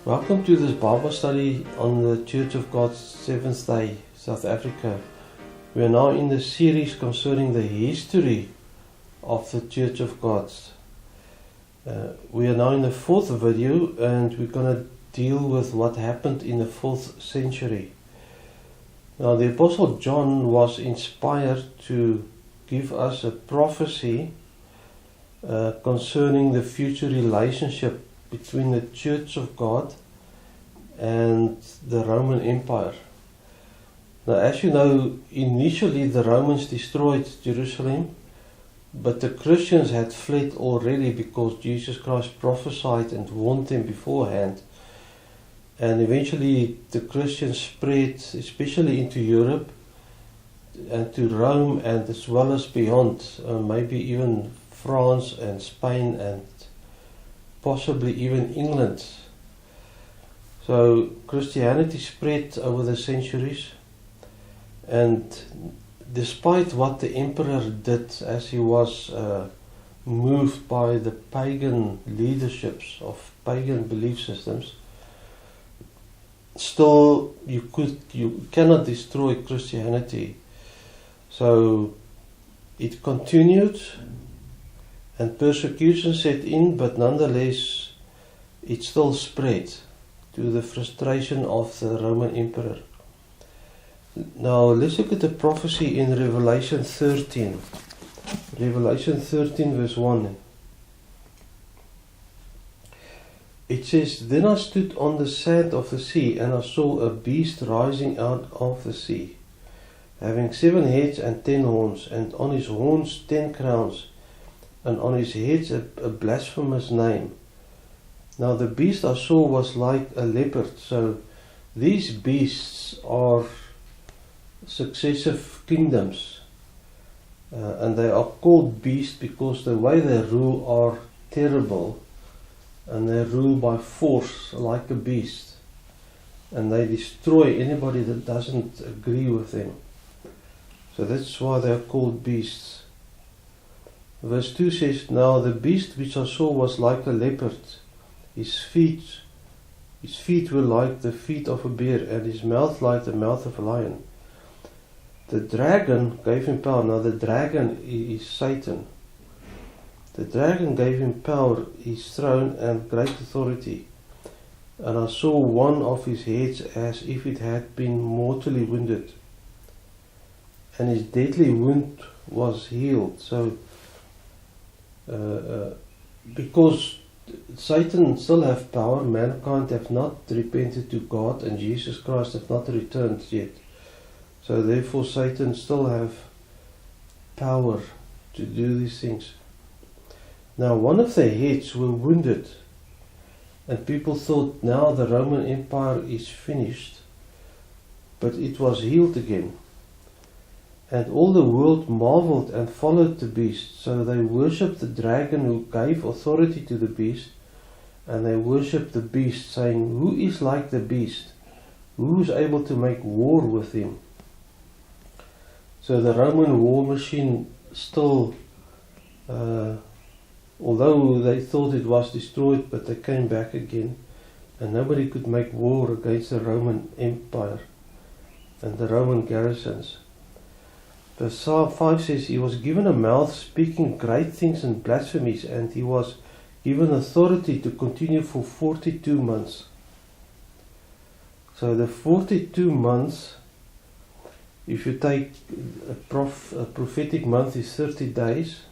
Welcome to this Bible study on the Church of God's Seventh Day, South Africa. We are now in the series concerning the history of the Church of God. We are now in the fourth video, and we're going to deal with what happened in the 4th century. Now, the Apostle John was inspired to give us a prophecy concerning the future relationship between the Church of God and the Roman Empire. Now, as you know, initially the Romans destroyed Jerusalem, but the Christians had fled already because Jesus Christ prophesied and warned them beforehand. And eventually the Christians spread, especially into Europe and to Rome, and as well as beyond, maybe even France and Spain and possibly even England. So Christianity spread over the centuries, and despite what the emperor did, as he was moved by the pagan leaderships of pagan belief systems, still you cannot destroy Christianity. So it continued, and persecution set in, but nonetheless it still spread to the frustration of the Roman emperor. Now let's look at the prophecy in Revelation 13. Revelation 13 verse 1. It says, "Then I stood on the sand of the sea, and I saw a beast rising out of the sea, having 7 heads and 10 horns, and on his horns 10 crowns, and on his heads a blasphemous name. Now the beast I saw was like a leopard." So these beasts are successive kingdoms, and they are called beasts because the way they rule are terrible, and they rule by force like a beast, and they destroy anybody that doesn't agree with them. So that's why they are called beasts. Verse 2 says, "Now the beast which I saw was like a leopard. His feet were like the feet of a bear, and his mouth like the mouth of a lion. The dragon gave him power." Now the dragon is Satan. "The dragon gave him power, his throne, and great authority. And I saw one of his heads as if it had been mortally wounded, and his deadly wound was healed." So because Satan still have power, mankind have not repented to God, and Jesus Christ have not returned yet. So therefore Satan still have power to do these things. Now one of their heads were wounded, and people thought now the Roman Empire is finished, but it was healed again. And all the world marveled and followed the beast. So they worshipped the dragon who gave authority to the beast, and they worshipped the beast, saying, "Who is like the beast? Who is able to make war with him?" So the Roman war machine still, although they thought it was destroyed, but they came back again, and nobody could make war against the Roman Empire and the Roman garrisons. Verse 5 says, "He was given a mouth speaking great things and blasphemies, and he was given authority to continue for 42 months. So the 42 months, if you take a prophetic month is 30 days,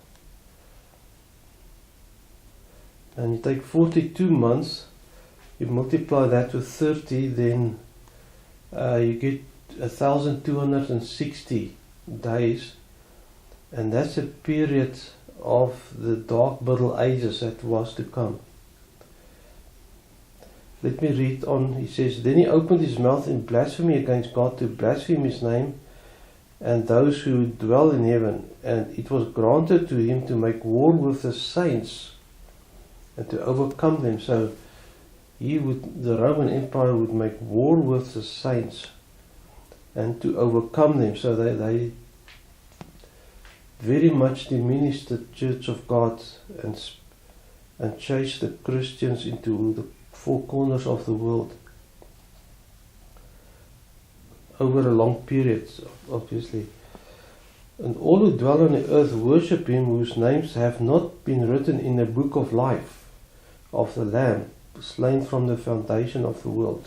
and you take 42 months, you multiply that with 30, then you get 1,260 days, and that's a period of the dark Middle Ages that was to come. Let me read on. He says, "Then he opened his mouth in blasphemy against God, to blaspheme his name and those who dwell in heaven, and it was granted to him to make war with the saints and to overcome them." So the Roman Empire would make war with the saints and to overcome them. So they very much diminished the Church of God and chased the Christians into the four corners of the world over a long period, obviously. And all who dwell on the earth worship him, whose names have not been written in the book of life of the Lamb, slain from the foundation of the world.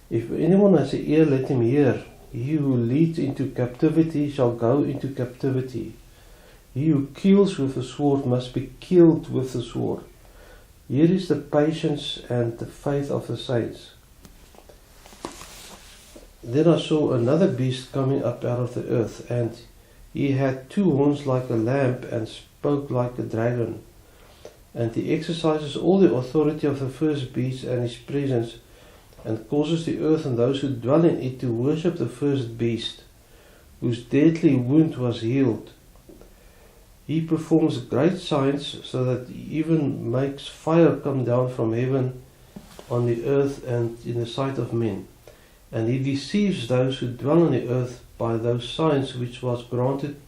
If anyone has an ear, let him hear. He who leads into captivity shall go into captivity. He who kills with the sword must be killed with the sword. Here is the patience and the faith of the saints. Then I saw another beast coming up out of the earth, and he had two horns like a lamb and spoke like a dragon. And he exercises all the authority of the first beast and his presence, and causes the earth and those who dwell in it to worship the first beast, whose deadly wound was healed. He performs great signs, so that he even makes fire come down from heaven on the earth and in the sight of men. And he deceives those who dwell on the earth by those signs which was granted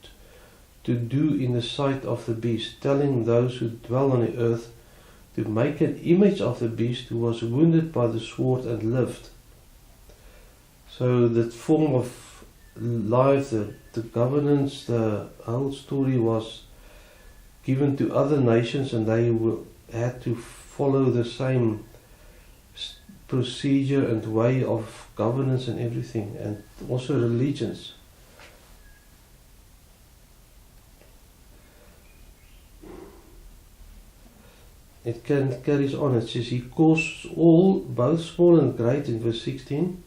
to do in the sight of the beast, telling those who dwell on the earth to make an image of the beast who was wounded by the sword and lived. So that form of life, the governance, the whole story was given to other nations, and they had to follow the same procedure and way of governance and everything, and also religions. It carries on. It says, he caused all, both small and great, in verse 16,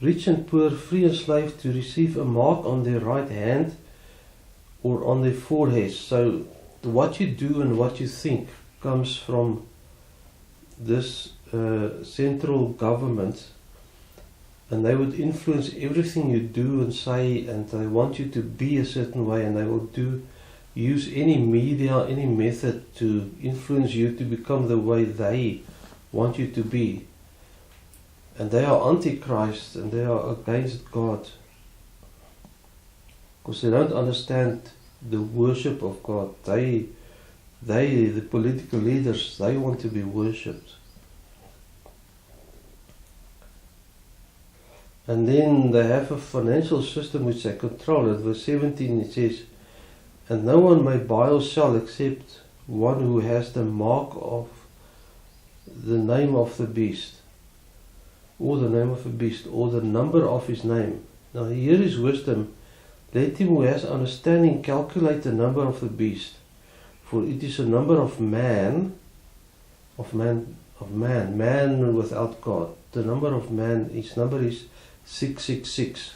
rich and poor, free and slave, to receive a mark on their right hand or on their foreheads. So what you do and what you think comes from this central government, and they would influence everything you do and say, and they want you to be a certain way, and they will use any media, any method to influence you to become the way they want you to be. And they are antichrist, and they are against God, because they don't understand the worship of God. They, the political leaders, they want to be worshipped. And then they have a financial system which they control. At verse 17 it says, and no one may buy or sell except one who has the mark of the name of the beast, or the name of the beast, or the number of his name. Now here is wisdom. Let him who has understanding calculate the number of the beast, for it is a number of man without God. The number of man, its number is 666.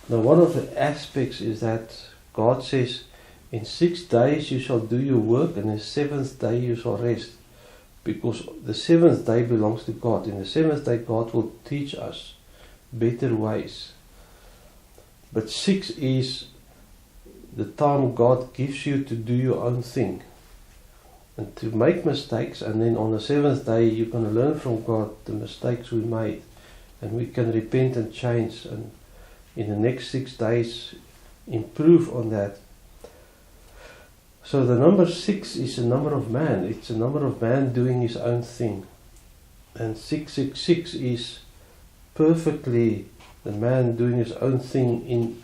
Now one of the aspects is that God says, in 6 days you shall do your work, and the 7th day you shall rest. Because the 7th day belongs to God. In the 7th day God will teach us better ways. But 6 is the time God gives you to do your own thing, and to make mistakes, and then on the 7th day you're going to learn from God the mistakes we made, and we can repent and change, and in the next 6 days improve on that. So the number 6 is a number of man. It's a number of man doing his own thing. And 666 is perfectly the man doing his own thing in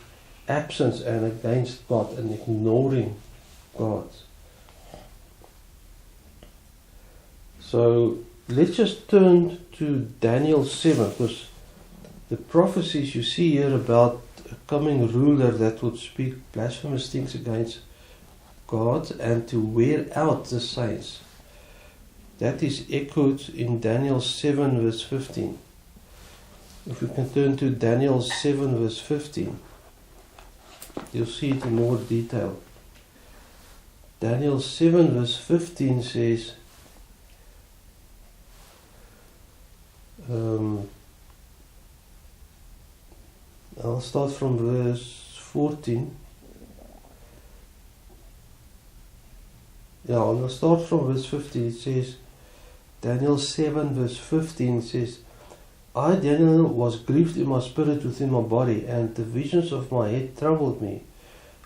absence and against God and ignoring God. So let's just turn to Daniel 7, because the prophecies you see here about a coming ruler that would speak blasphemous things against God and to wear out the saints, that is echoed in Daniel 7 verse 15. If we can turn to Daniel 7 verse 15, you'll see it in more detail. Daniel 7 verse 15 says, I'll start from verse 14. I'll start from verse 15. It says, Daniel 7 verse 15 says, I, Daniel, was grieved in my spirit within my body, and the visions of my head troubled me.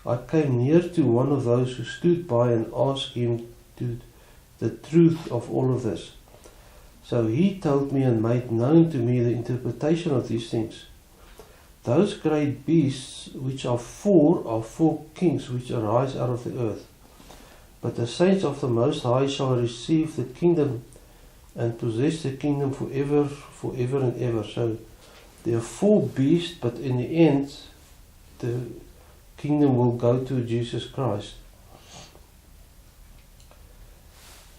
I came near to one of those who stood by and asked him the truth of all of this. So he told me and made known to me the interpretation of these things. Those great beasts which are four kings which arise out of the earth. But the saints of the Most High shall receive the kingdom and possess the kingdom forever and ever. So there are four beasts, but in the end the kingdom will go to Jesus Christ.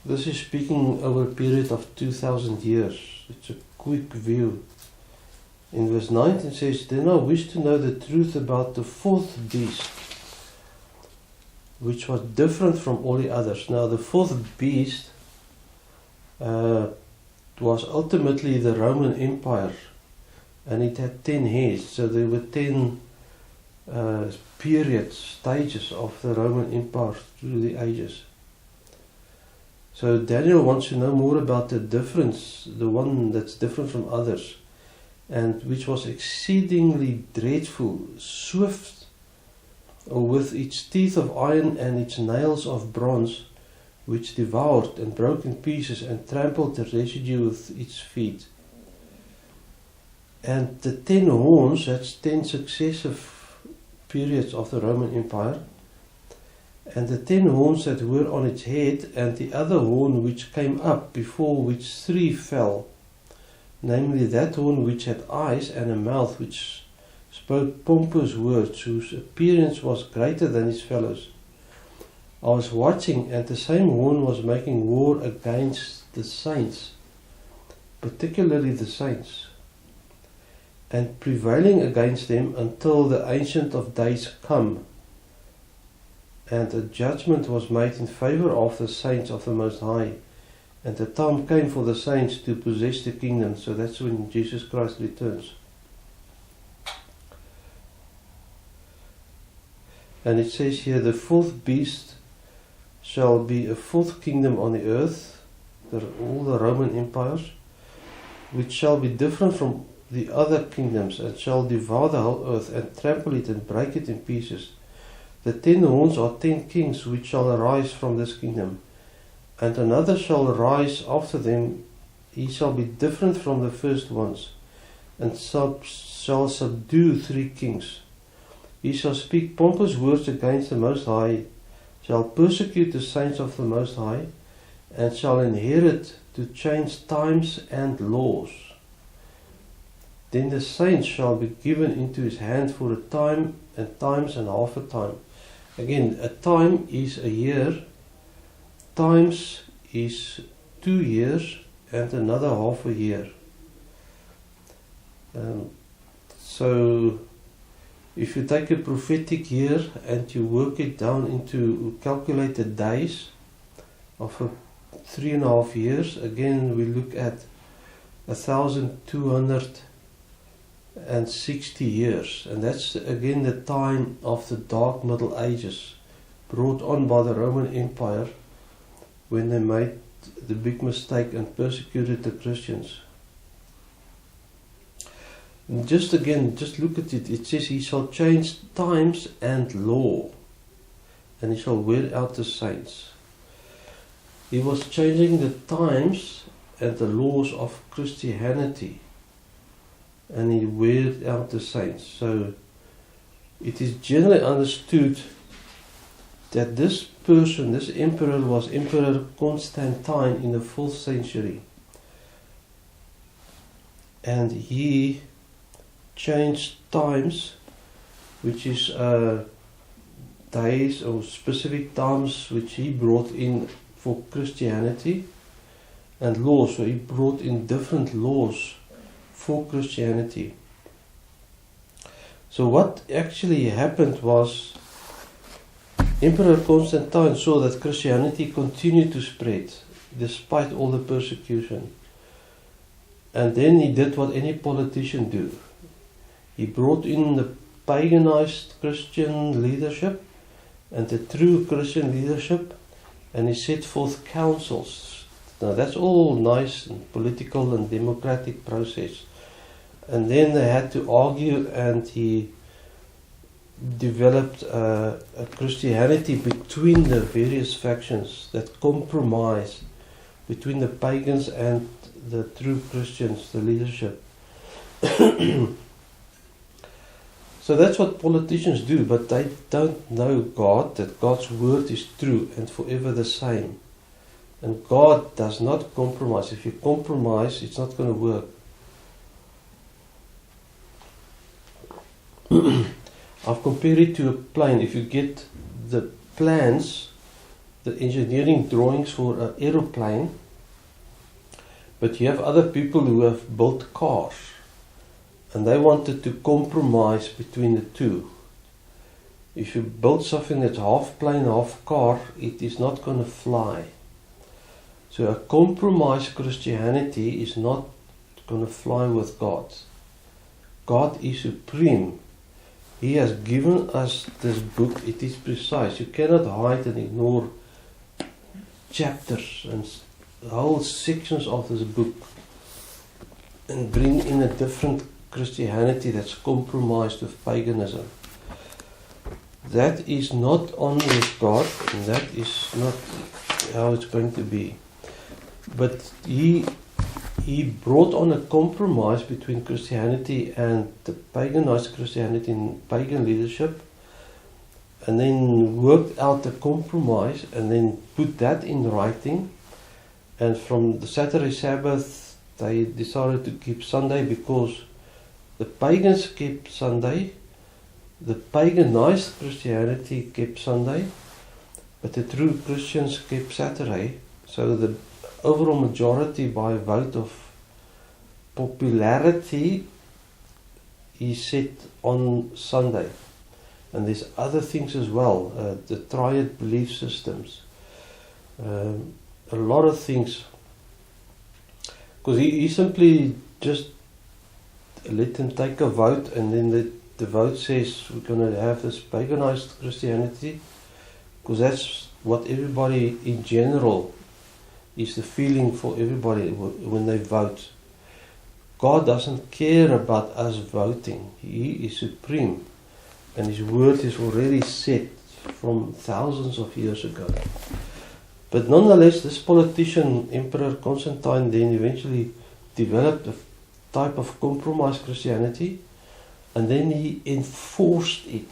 This is speaking over a period of 2000 years. It's a quick view. In verse 19 it says, Then I wish to know the truth about the fourth beast, which was different from all the others. Now the fourth beast was ultimately the Roman Empire, and it had 10 heads. So there were 10 periods, stages of the Roman Empire through the ages. So Daniel wants to know more about the difference, the one that's different from others, and which was exceedingly dreadful, swift, with its teeth of iron and its nails of bronze, which devoured and broke in pieces and trampled the residue with its feet. And the 10 horns, that's 10 successive periods of the Roman Empire, and the 10 horns that were on its head, and the other horn which came up, before which 3 fell, namely that horn which had eyes and a mouth which spoke pompous words, whose appearance was greater than his fellows. I was watching, and the same horn was making war against the saints, particularly the saints, and prevailing against them until the Ancient of Days come, and a judgment was made in favor of the saints of the Most High, and the time came for the saints to possess the kingdom. So that's when Jesus Christ returns. And it says here, the fourth beast shall be a fourth kingdom on the earth, all the Roman empires, which shall be different from the other kingdoms, and shall devour the whole earth, and trample it, and break it in pieces. The 10 horns are 10 kings which shall arise from this kingdom, and another shall arise after them. He shall be different from the first ones, and shall subdue 3 kings. He shall speak pompous words against the Most High, shall persecute the saints of the Most High, and shall inherit to change times and laws. Then the saints shall be given into his hand for a time, and times and half a time. Again, a time is a year, times is 2 years, and another half a year. So if you take a prophetic year and you work it down into calculated days of 3.5 years, again we look at 1,260 years, and that's again the time of the Dark Middle Ages, brought on by the Roman Empire when they made the big mistake and persecuted the Christians. And just look at it. It says he shall change times and law, and he shall wear out the saints. He was changing the times and the laws of Christianity, and he wear out the saints. So it is generally understood that this person, this emperor, was Emperor Constantine in the 4th century, and he changed times, which is days or specific times which he brought in for Christianity, and laws. So he brought in different laws for Christianity. So what actually happened was, Emperor Constantine saw that Christianity continued to spread despite all the persecution, and then he did what any politician do. He brought in the paganized Christian leadership and the true Christian leadership, and he set forth councils. Now that's all nice and political and democratic process. And then they had to argue, and he developed a Christianity between the various factions that compromised between the pagans and the true Christians, the leadership. So that's what politicians do, but they don't know God, that God's word is true and forever the same. And God does not compromise. If you compromise, it's not going to work. I've compared it to a plane. If you get the plans, the engineering drawings for an aeroplane, but you have other people who have built cars, and they wanted to compromise between the two. If you build something that's half plane, half car, it is not going to fly. So a compromised Christianity is not going to fly with God. God is supreme. He has given us this book. It is precise. You cannot hide and ignore chapters and whole sections of this book and bring in a different Christianity that's compromised with paganism. That is not honor with God, and that is not how it's going to be. But he brought on a compromise between Christianity and the paganized Christianity and pagan leadership, and then worked out a compromise and then put that in writing. And from the Saturday Sabbath they decided to keep Sunday because the pagans kept Sunday, the paganized Christianity kept Sunday, but the true Christians kept Saturday. So the overall majority by vote of popularity is set on Sunday. And there's other things as well, the triad belief systems, a lot of things, because he simply just let them take a vote, and then the vote says we're going to have this paganized Christianity, because that's what everybody in general is the feeling for everybody when they vote. God doesn't care about us voting. He is supreme, and His word is already set from thousands of years ago. But nonetheless, this politician, Emperor Constantine, then eventually developed a type of compromised Christianity, and then he enforced it,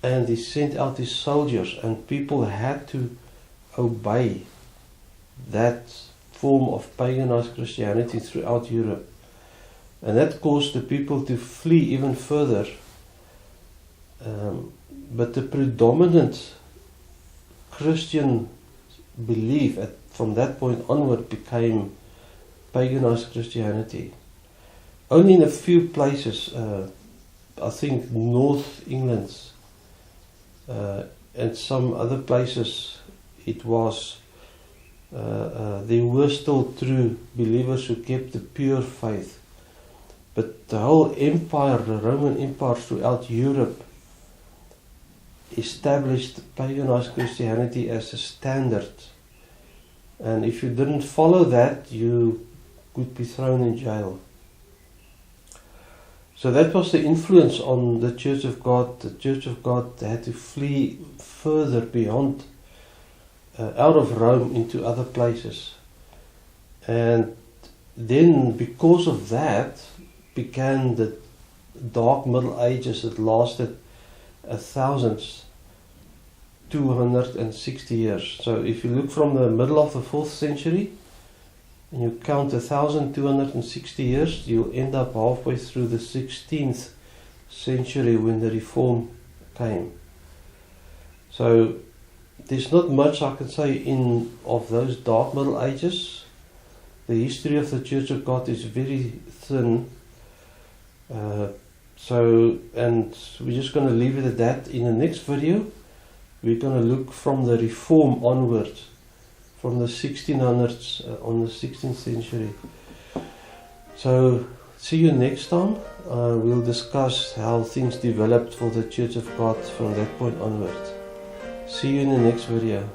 and he sent out his soldiers, and people had to obey that form of paganized Christianity throughout Europe, and that caused the people to flee even further. But the predominant Christian belief from that point onward became paganized Christianity. Only in a few places, I think North England and some other places, it was there were still true believers who kept the pure faith. But the whole empire, the Roman Empire throughout Europe, established paganized Christianity as a standard. And if you didn't follow that, you could be thrown in jail. So that was the influence on the Church of God. The Church of God had to flee further beyond, out of Rome into other places. And then because of that began the Dark Middle Ages that lasted 1,260 years. So if you look from the middle of the 4th century and you count 1,260 years, you'll end up halfway through the 16th century when the Reform came. So there's not much I can say of those Dark Middle Ages. The history of the Church of God is very thin. And we're just going to leave it at that. In the next video, we're going to look from the Reform onwards, from the 1600s on the 16th century. So, see you next time. We'll discuss how things developed for the Church of God from that point onwards. See you in the next video.